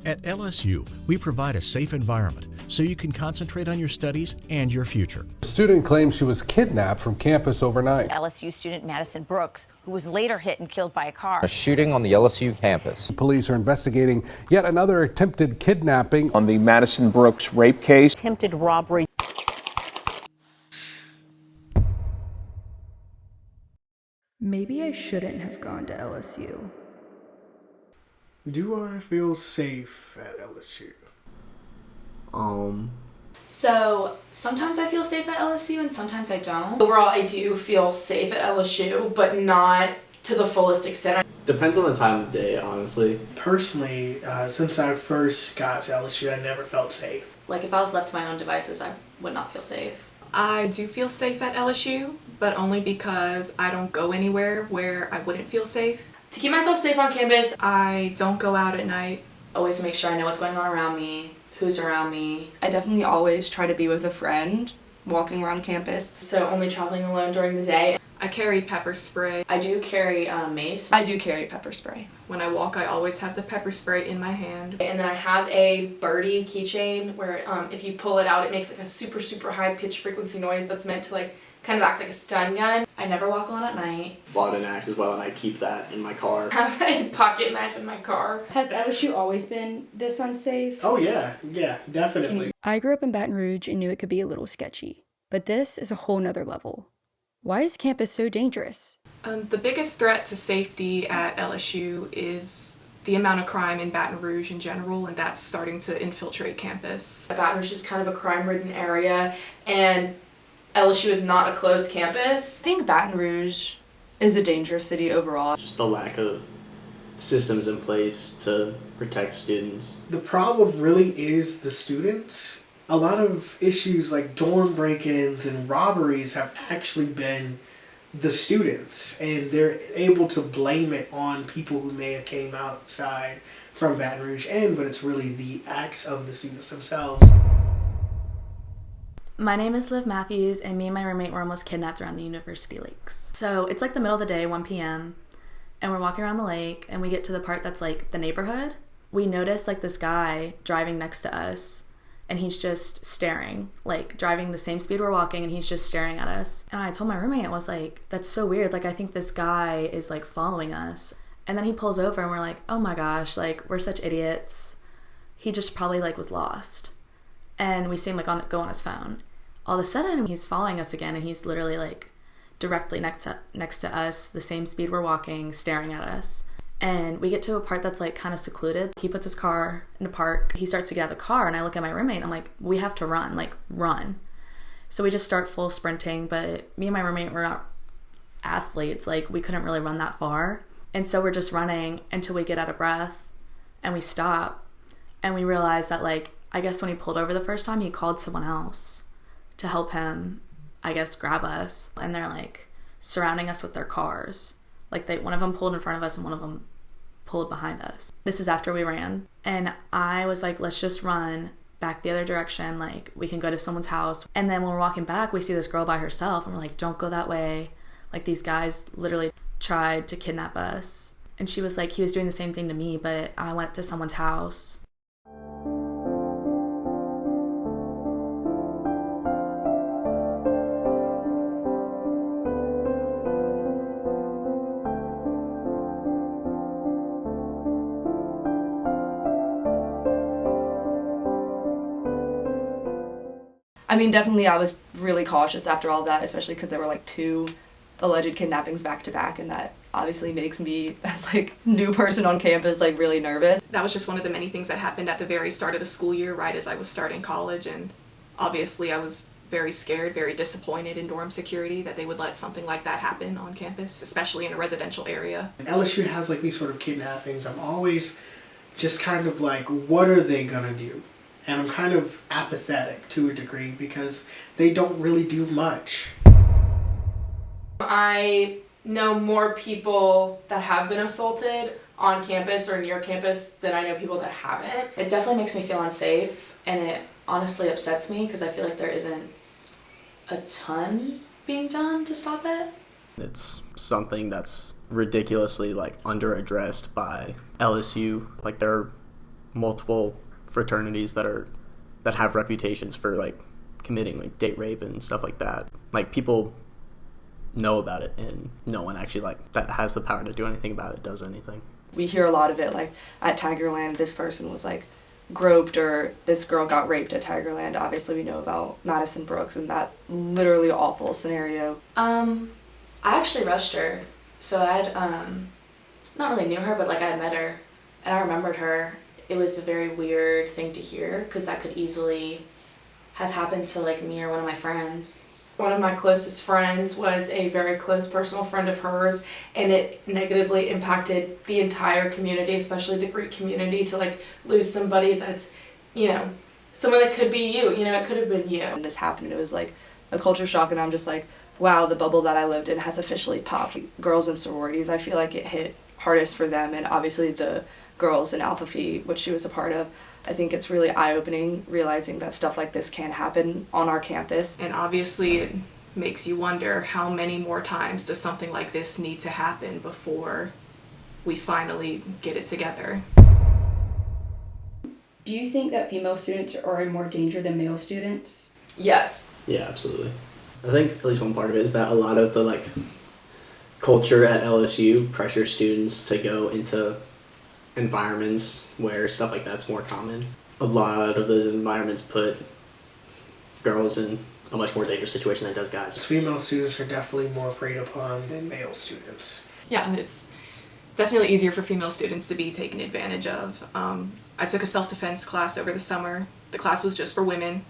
At LSU, we provide a safe environment so you can concentrate on your studies and your future. The student claims she was kidnapped from campus overnight. LSU student Madison Brooks, who was later hit and killed by a car. A shooting on the LSU campus. Police are investigating yet another attempted kidnapping. On the Madison Brooks rape case. Attempted robbery. Maybe I shouldn't have gone to LSU. Do I feel safe at LSU? So sometimes I feel safe at LSU and sometimes I don't. Overall, I do feel safe at LSU, but not to the fullest extent. Depends on the time of day, honestly. Personally, since I first got to LSU, I never felt safe. Like if I was left to my own devices, I would not feel safe. I do feel safe at LSU, but only because I don't go anywhere where I wouldn't feel safe. To keep myself safe on campus, I don't go out at night. Always make sure I know what's going on around me, who's around me. I definitely always try to be with a friend walking around campus. So only traveling alone during the day. I carry pepper spray. I do carry mace. I do carry pepper spray. When I walk, I always have the pepper spray in my hand. And then I have a birdie keychain where if you pull it out, it makes like a super, super high pitch frequency noise that's meant to like kind of act like a stun gun. I never walk alone at night. Bought an axe as well, and I keep that in my car. I have a pocket knife in my car. Has LSU always been this unsafe? Oh yeah, definitely. I grew up in Baton Rouge and knew it could be a little sketchy, but this is a whole nother level. Why is campus so dangerous? The biggest threat to safety at LSU is the amount of crime in Baton Rouge in general, and that's starting to infiltrate campus. Baton Rouge is kind of a crime-ridden area, and LSU is not a closed campus. I think Baton Rouge is a dangerous city overall. Just the lack of systems in place to protect students. The problem really is the students. A lot of issues like dorm break-ins and robberies have actually been the students, and they're able to blame it on people who may have came outside from Baton Rouge but it's really the acts of the students themselves. My name is Liv Matthews, and me and my roommate were almost kidnapped around the University Lakes. So it's like the middle of the day, 1 p.m., and we're walking around the lake, and we get to the part that's like the neighborhood. We notice like this guy driving next to us, and he's just staring, like driving the same speed we're walking, and he's just staring at us. And I told my roommate, I was like, that's so weird. Like, I think this guy is like following us. And then he pulls over and we're like, oh my gosh, like we're such idiots. He just probably like was lost. And we see him like go on his phone. All of a sudden he's following us again, and he's literally like directly next to us, the same speed we're walking, staring at us. And we get to a part that's like kind of secluded. He puts his car in a park. He starts to get out of the car, and I look at my roommate and I'm like, we have to run, like run. So we just start full sprinting, but me and my roommate were not athletes. Like we couldn't really run that far. And so we're just running until we get out of breath, and we stop, and we realize that like, I guess when he pulled over the first time, he called someone else to help him, I guess, grab us. And they're like surrounding us with their cars. Like one of them pulled in front of us and one of them pulled behind us. This is after we ran. And I was like, let's just run back the other direction. Like we can go to someone's house. And then when we're walking back, we see this girl by herself, and we're like, don't go that way. Like these guys literally tried to kidnap us. And she was like, he was doing the same thing to me, but I went to someone's house. I mean, definitely I was really cautious after all that, especially because there were like 2 alleged kidnappings back to back, and that obviously makes me, as like new person on campus, like really nervous. That was just one of the many things that happened at the very start of the school year, right as I was starting college, and obviously I was very scared, very disappointed in dorm security that they would let something like that happen on campus, especially in a residential area. LSU has like these sort of kidnappings. I'm always just kind of like, what are they gonna do? And I'm kind of apathetic to a degree because they don't really do much. I know more people that have been assaulted on campus or near campus than I know people that haven't. It definitely makes me feel unsafe, and it honestly upsets me because I feel like there isn't a ton being done to stop it. It's something that's ridiculously like under addressed by LSU. Like they're multiple fraternities that have reputations for like committing like date rape and stuff like that. Like people know about it and no one actually like that has the power to do anything about it does anything. We hear a lot of it, like at Tigerland this person was like groped or this girl got raped at Tigerland. Obviously we know about Madison Brooks and that literally awful scenario. I actually rushed her, so I'd not really knew her, but like I had met her and I remembered her. It was a very weird thing to hear because that could easily have happened to like me or one of my friends. One of my closest friends was a very close personal friend of hers, and it negatively impacted the entire community, especially the Greek community, to like lose somebody that's, you know, someone that could be you, you know, it could have been you. And this happened, it was like a culture shock, and I'm just like, wow, the bubble that I lived in has officially popped. Girls in sororities, I feel like it hit hardest for them, and obviously the girls in Alpha Phi, which she was a part of. I think it's really eye-opening realizing that stuff like this can happen on our campus. And obviously it makes you wonder how many more times does something like this need to happen before we finally get it together. Do you think that female students are in more danger than male students? Yes. Yeah, absolutely. I think at least one part of it is that a lot of the like culture at LSU pressures students to go into environments where stuff like that's more common. A lot of those environments put girls in a much more dangerous situation than it does guys. Female students are definitely more preyed upon than male students. Yeah, it's definitely easier for female students to be taken advantage of. I took a self-defense class over the summer. The class was just for women,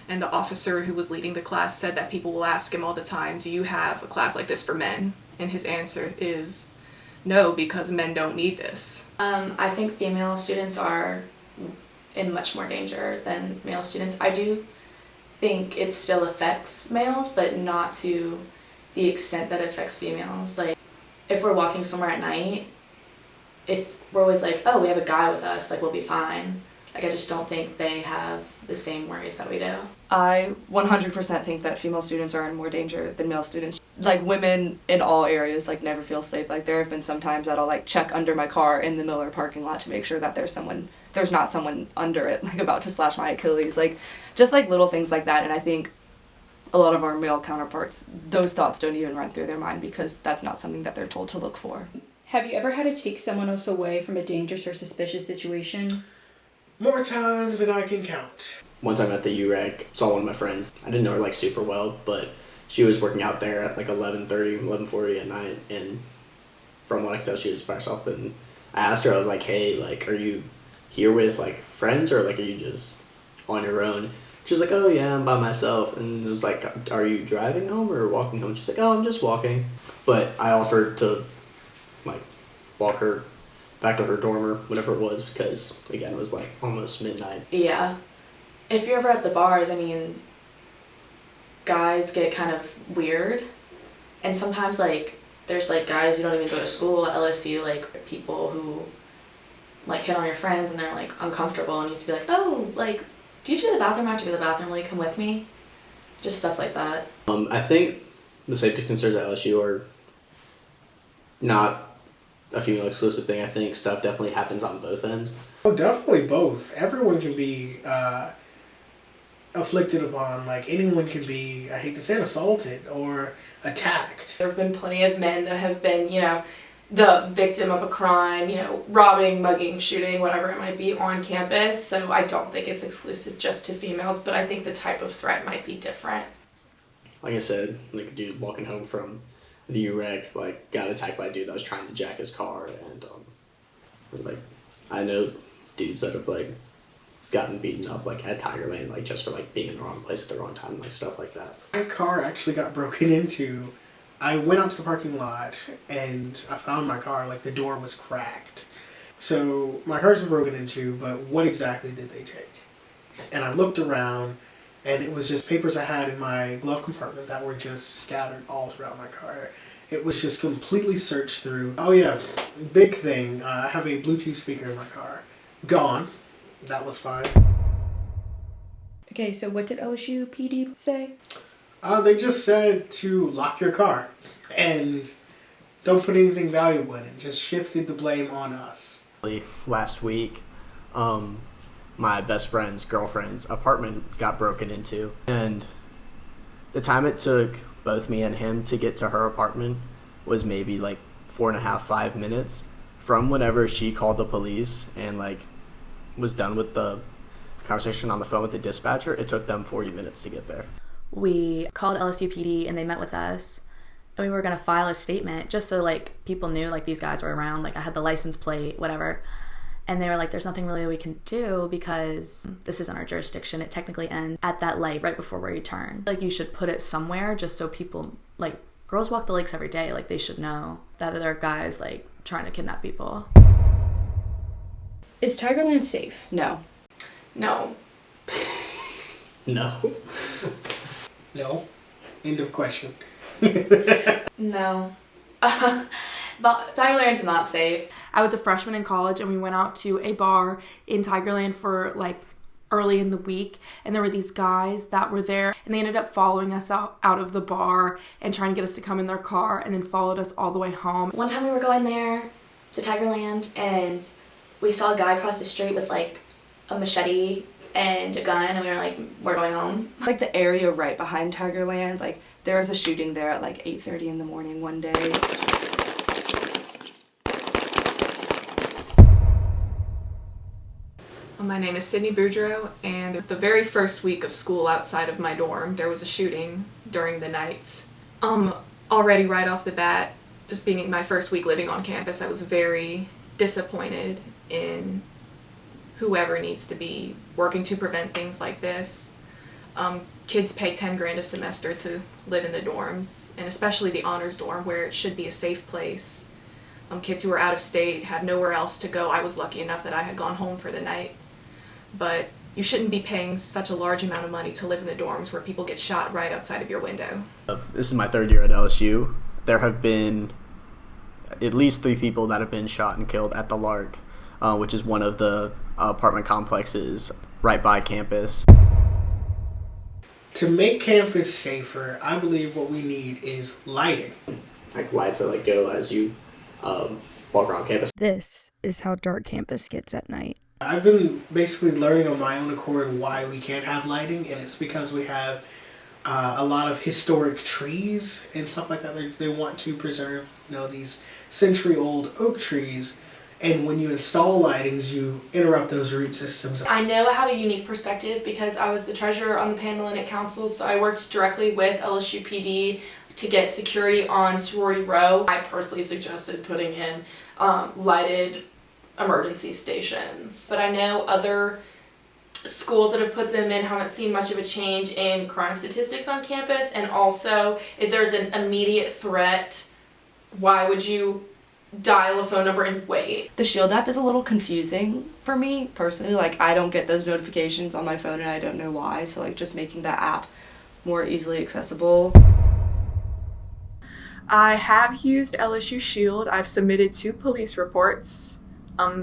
and the officer who was leading the class said that people will ask him all the time, do you have a class like this for men? And his answer is no, because men don't need this. I think female students are in much more danger than male students. I do think it still affects males, but not to the extent that it affects females. Like, if we're walking somewhere at night, we're always like, oh, we have a guy with us, like, we'll be fine. Like, I just don't think they have the same worries that we do. I 100% think that female students are in more danger than male students. Like, women in all areas, like, never feel safe. Like, there have been some times that I'll, like, check under my car in the Miller parking lot to make sure that there's not someone under it, like, about to slash my Achilles. Like, just, like, little things like that. And I think a lot of our male counterparts, those thoughts don't even run through their mind because that's not something that they're told to look for. Have you ever had to take someone else away from a dangerous or suspicious situation? More times than I can count. One time at the UREC, saw one of my friends. I didn't know her like super well, but she was working out there at like 11:30, 11:40 at night, and from what I could tell, she was by herself. And I asked her, I was like, hey, like, are you here with like friends or like are you just on your own? She was like, oh yeah, I'm by myself. And it was like, are you driving home or walking home? She's like, oh, I'm just walking. But I offered to like walk her back to her dorm or whatever it was because again it was like almost midnight. Yeah. If you're ever at the bars, I mean, guys get kind of weird, and sometimes like there's like guys who don't even go to school at LSU, like people who like hit on your friends and they're like uncomfortable and you have to be like, oh, like, do you do the bathroom? I have to go to the bathroom, will you come with me? Just stuff like that. I think the safety concerns at LSU are not a female exclusive thing. I think stuff definitely happens on both ends. Oh, definitely both. Everyone can be afflicted upon. Like, anyone can be, I hate to say it, assaulted or attacked. There have been plenty of men that have been, you know, the victim of a crime, you know, robbing, mugging, shooting, whatever it might be on campus. So I don't think it's exclusive just to females, but I think the type of threat might be different. Like I said, like a dude walking home from the UREC, like, got attacked by a dude that was trying to jack his car, and like, I know dudes that have like gotten beaten up like at Tigerland, like just for like being in the wrong place at the wrong time, like stuff like that. My car actually got broken into. I went out to the parking lot and I found my car, like the door was cracked. So my car's been broken into, but what exactly did they take? And I looked around and it was just papers I had in my glove compartment that were just scattered all throughout my car. It was just completely searched through. Oh yeah, big thing, I have a Bluetooth speaker in my car. Gone. That was fine. Okay, so what did LSU PD say? They just said to lock your car and don't put anything valuable in it. Just shifted the blame on us. Last week, my best friend's girlfriend's apartment got broken into. And the time it took both me and him to get to her apartment was maybe like 4.5, 5 minutes from whenever she called the police and like was done with the conversation on the phone with the dispatcher. It took them 40 minutes to get there. We called LSU PD and they met with us, and we were going to file a statement just so like people knew like these guys were around, like I had the license plate, whatever. And they were like, there's nothing really we can do because this isn't our jurisdiction. It technically ends at that light right before where you turn. Like you should put it somewhere just so people, like girls walk the lakes every day, like they should know that there are guys like trying to kidnap people. Is Tigerland safe? No. No. No. No. End of question. No. But Tigerland's not safe. I was a freshman in college and we went out to a bar in Tigerland for like early in the week, and there were these guys that were there and they ended up following us out of the bar and trying to get us to come in their car, and then followed us all the way home. One time we were going there to Tigerland and we saw a guy across the street with like a machete and a gun, and we were like, we're going home. Like the area right behind Tigerland, like there was a shooting there at like 8:30 in the morning one day. My name is Sydney Boudreau, and the very first week of school outside of my dorm, there was a shooting during the night. Already right off the bat, just being my first week living on campus, I was very disappointed in whoever needs to be working to prevent things like this. Kids pay 10 grand a semester to live in the dorms, and especially the honors dorm where it should be a safe place. Kids who are out of state have nowhere else to go. I was lucky enough that I had gone home for the night. But you shouldn't be paying such a large amount of money to live in the dorms where people get shot right outside of your window. This is my third year at LSU. There have been at least 3 people that have been shot and killed at the Lark, which is one of the apartment complexes right by campus. To make campus safer, I believe what we need is lighting. Like lights that like go as you walk around campus. This is how dark campus gets at night. I've been basically learning on my own accord why we can't have lighting, and it's because we have a lot of historic trees and stuff like that. They want to preserve, these century-old oak trees, and when you install lightings, you interrupt those root systems. I know I have a unique perspective because I was the treasurer on the Panhellenic Council, so I worked directly with LSU PD to get security on Sorority Row. I personally suggested putting in lighted emergency stations, but I know other schools that have put them in haven't seen much of a change in crime statistics on campus. And also, if there's an immediate threat, why would you dial a phone number and wait? The Shield app is a little confusing for me personally. Like I don't get those notifications on my phone and I don't know why, so like just making that app more easily accessible. I have used LSU Shield. I've submitted 2 police reports.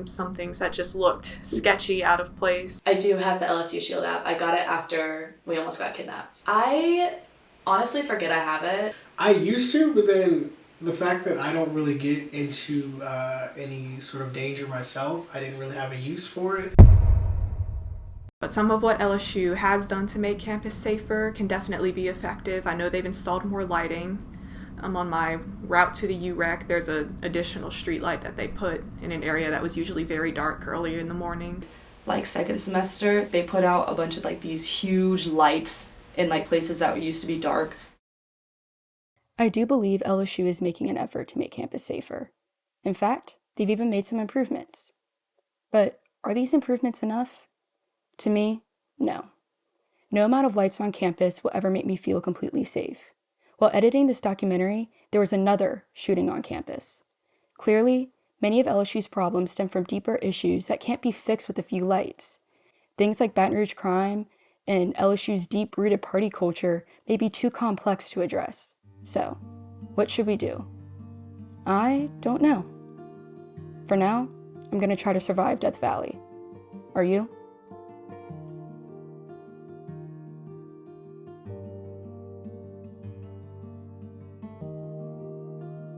Some things that just looked sketchy, out of place. I do have the LSU Shield app. I got it after we almost got kidnapped. I honestly forget I have it. I used to, but then the fact that I don't really get into any sort of danger myself, I didn't really have a use for it. But some of what LSU has done to make campus safer can definitely be effective. I know they've installed more lighting. On my route to the UREC, there's an additional street light that they put in an area that was usually very dark earlier in the morning. Like second semester, they put out a bunch of like these huge lights in like places that used to be dark. I do believe LSU is making an effort to make campus safer. In fact, they've even made some improvements. But are these improvements enough? To me, no. No amount of lights on campus will ever make me feel completely safe. While editing this documentary, there was another shooting on campus. Clearly, many of LSU's problems stem from deeper issues that can't be fixed with a few lights. Things like Baton Rouge crime and LSU's deep-rooted party culture may be too complex to address. So, what should we do? I don't know. For now, I'm going to try to survive Death Valley. Are you?